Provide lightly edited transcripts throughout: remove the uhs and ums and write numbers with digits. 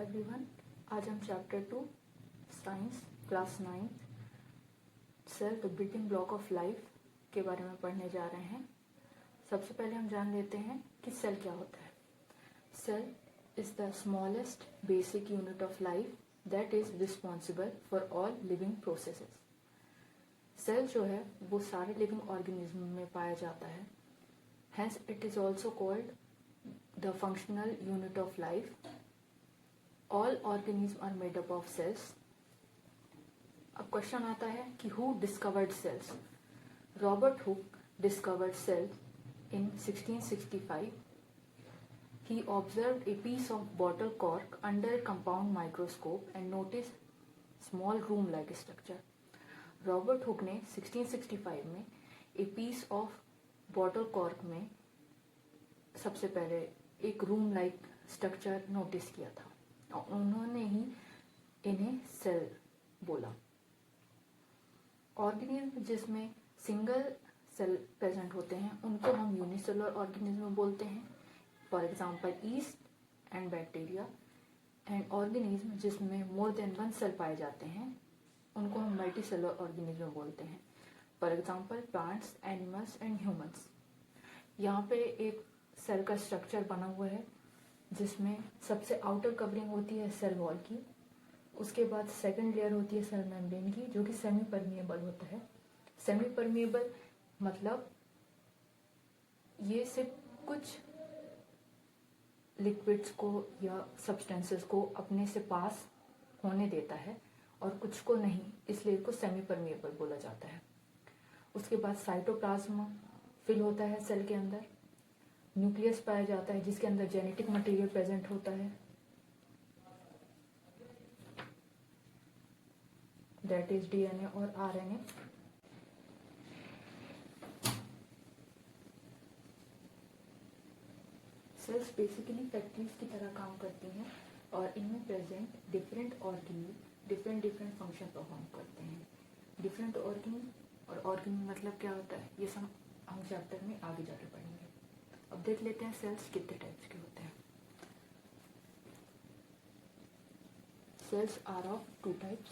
Everyone, आज हम chapter 2 science class 9 cell the building block of life के बारे में पढ़ने जा रहे हैं। सबसे पहले हम जान लेते हैं कि सेल क्या होता है। Cell is the smallest basic unit of life that is responsible for all living processes. Cell जो है वो सारे लिविंग ऑर्गेनिज्म में पाया जाता है, hence it is also called the functional unit of life. All organisms are made up of cells. अब question आता है कि who discovered cells? Robert Hooke discovered cells in 1665. He observed a piece of bottle cork under a compound microscope and noticed small room-like structure. Robert Hooke ने 1665 में a piece of bottle cork में सबसे पहले एक room-like structure notice किया था। उन्होंने ही इन्हें सेल बोला। ऑर्गेनिज्म जिसमें सिंगल सेल प्रेजेंट होते हैं उनको हम यूनिसेलुलर ऑर्गेनिज्म बोलते हैं, for example east and bacteria. And organism जिसमें मोर देन वन सेल पाए जाते हैं उनको हम मल्टीसेलुलर ऑर्गेनिज्म बोलते हैं, for example plants, animals and humans. यहाँ पे एक सेल का स्ट्रक्चर बना हुआ है जिसमें सबसे आउटर कवरिंग होती है सेल वॉल की, उसके बाद सेकंड लेयर होती है सेल मेम्ब्रेन की जो कि सेमी परमिएबल होता है। सेमी परमिएबल मतलब ये सिर्फ कुछ लिक्विड्स को या सब्सटेंसेस को अपने से पास होने देता है और कुछ को नहीं, इसलिए इसको सेमी परमिएबल बोला जाता है। उसके बाद साइटोप्लाज्म फिल होता है सेल के अंदर। न्यूक्लियस पाया जाता है जिसके अंदर जेनेटिक मटेरियल प्रेजेंट होता है, दैट इज डीएनए और आरएनए। सेल्स बेसिकली फैक्ट्रीज की तरह काम करती हैं और इनमें present different organelles different function perform करते हैं। डिफरेंट ऑर्गेनिज और ऑर्गेनिज मतलब क्या होता है ये सब हम चैप्टर में आगे जाके पढ़ेंगे। अब देख लेते हैं सेल्स कितने टाइप्स के होते हैं। Cells are of two types.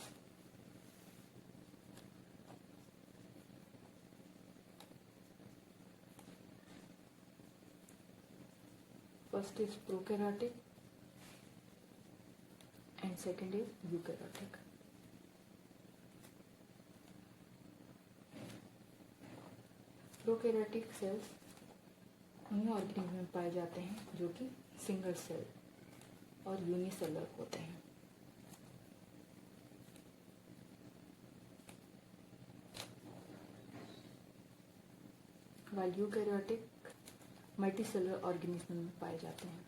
First is prokaryotic and second is eukaryotic. Prokaryotic cells उन ऑर्गेनिज्म में पाए जाते हैं जो कि सिंगल सेल और यूनिसेलुलर होते हैं। while यूकैरियोटिक मल्टीसेलुलर ऑर्गेनिज्म में पाए जाते हैं।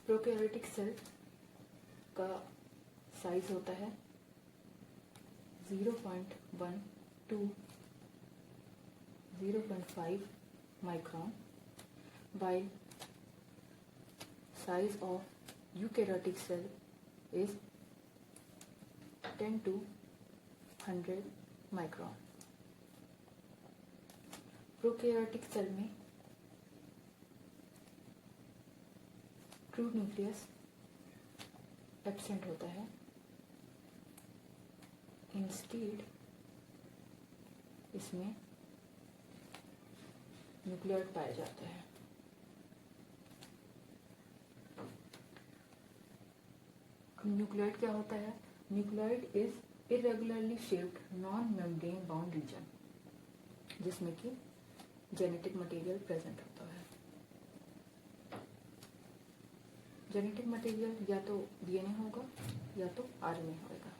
प्रोकैरियोटिक सेल का साइज होता है 0.1 to 0.5 micron, while size of eukaryotic cell is 10 to 100 micron. Prokaryotic cell में ट्रू न्यूक्लियस एब्सेंट होता है, इंस्टेड इसमें न्यूक्लियॉइड पाया जाता है। न्यूक्लियॉइड क्या होता है? Nucleoid is irregularly shaped non membrane bound region जिसमें कि जेनेटिक मटेरियल प्रेजेंट होता है। जेनेटिक मटेरियल या तो डीएनए होगा या तो आरएनए होगा।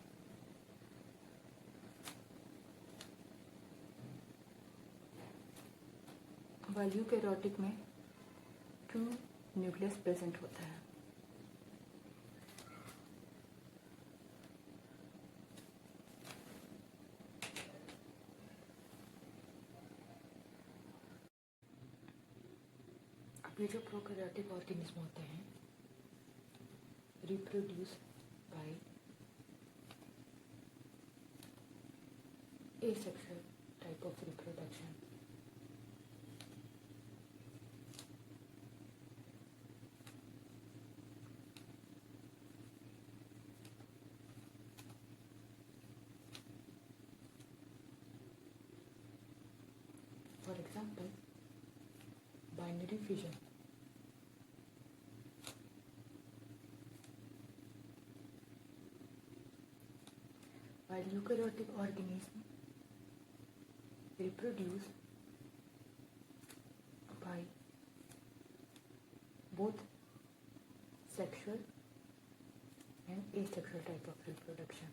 while यूकैरियोटिक में ट्रू न्यूक्लियस प्रेजेंट होता है। अब ये जो प्रोकैरियोटिक ऑर्गेनिज्म होते हैं reproduce by asexual type of reproduction। example, binary fission. While eukaryotic organisms reproduce by both sexual and asexual type of reproduction.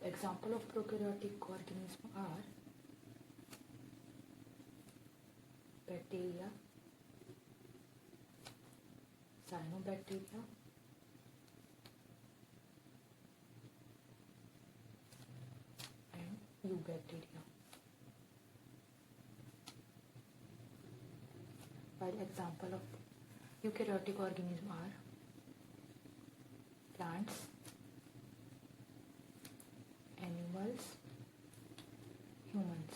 Example of prokaryotic organisms are bacteria, cyanobacteria, and eubacteria. While example of eukaryotic organisms are plants, animals, humans.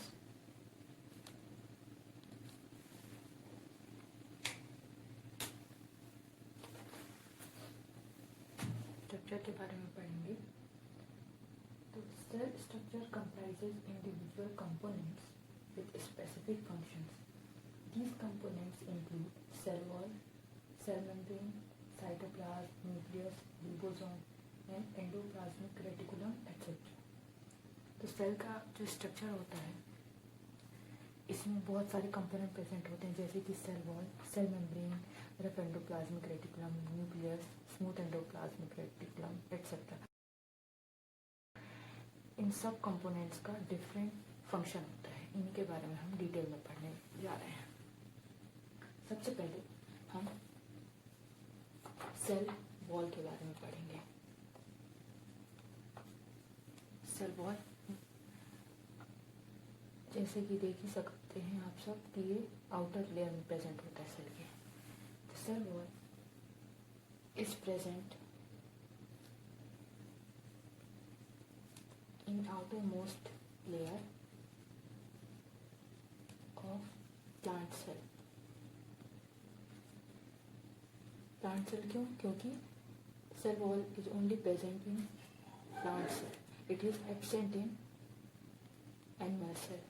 Structure के बारे में पढ़ेंगे। तो cell structure comprises individual components with specific functions. These components include cell wall, cell membrane, cytoplasm, nucleus, ribosome, and endoplasmic reticulum, etc. तो cell का जो structure होता है इसमें बहुत सारे कंपोनेंट प्रेजेंट होते हैं, जैसे कि cell wall, cell membrane, rough endoplasmic reticulum, nucleus, smooth endoplasmic reticulum, etcetera. इन सब कंपोनेंट्स का डिफरेंट फंक्शन होता है, इनके बारे में हम डिटेल में पढ़ने जा रहे हैं। सबसे पहले हम सेल वॉल के बारे में पढ़ेंगे। सेल वॉल जैसे कि देख ही सकते हैं आप सब कि ये आउटर लेयर में प्रेजेंट होता है सेल के। तो cell wall is present in outer most layer of plant cell. Plant cell क्यों? क्योंकि cell wall is only present in plant cell, it is absent in animal cell.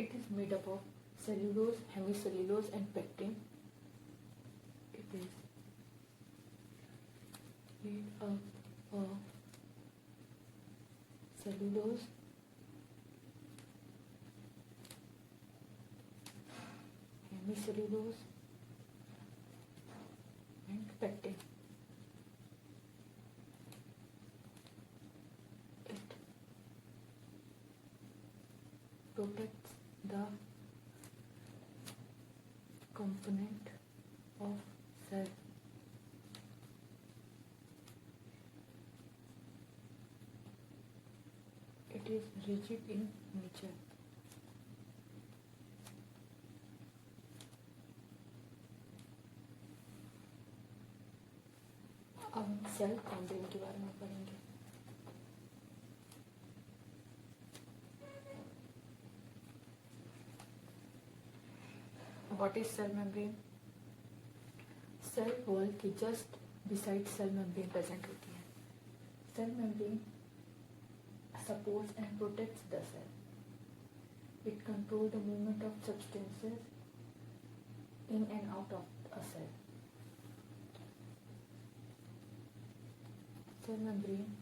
It is made up of cellulose, hemicellulose, and pectin. It is made up of cellulose, hemicellulose, and pectin. It protects the component of cell. It is rigid in nature. अब हम cell membrane के बारे में पढ़ेंगे। What is cell membrane? Cell wall के just beside cell membrane present होती है। Cell membrane supports and protects the cell. It controls the movement of substances in and out of a cell. Cell membrane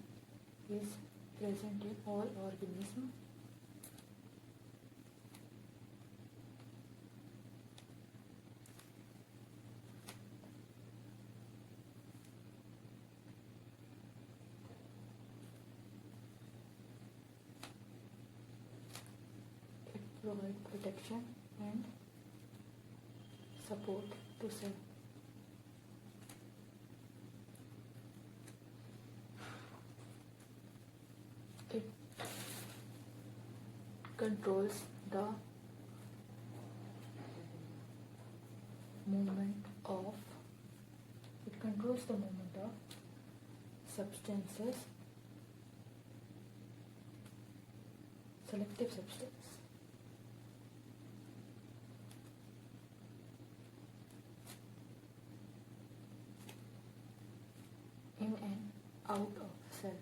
is present in all organisms. Provide protection and support to cell. It controls the movement of substances selective substance. In and out of cell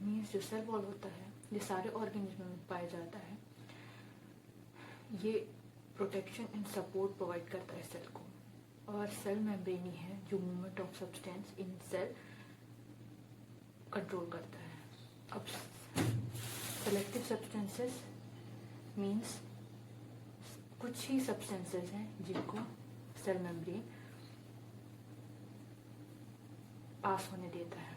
means जो cell wall होता है ये सारे organism में पाया जाता है। ये प्रोटेक्शन एंड सपोर्ट प्रोवाइड करता है सेल को, और सेल मेम्ब्रेन ही है जो movement of substance in cell control करता है। अब सेलेक्टिव सब्सटेंसेस मीन्स कुछ ही सब्सटेंसेस हैं जिनको सेल मेम्ब्रेन पास होने देता है।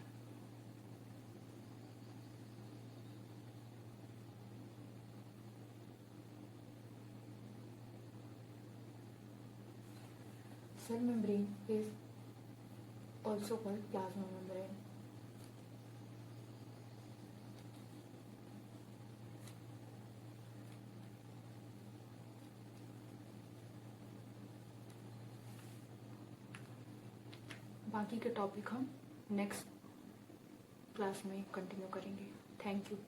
Cell membrane is also called plasma membrane. बाकी के टॉपिक हम नेक्स्ट क्लास में कंटिन्यू करेंगे। Thank you.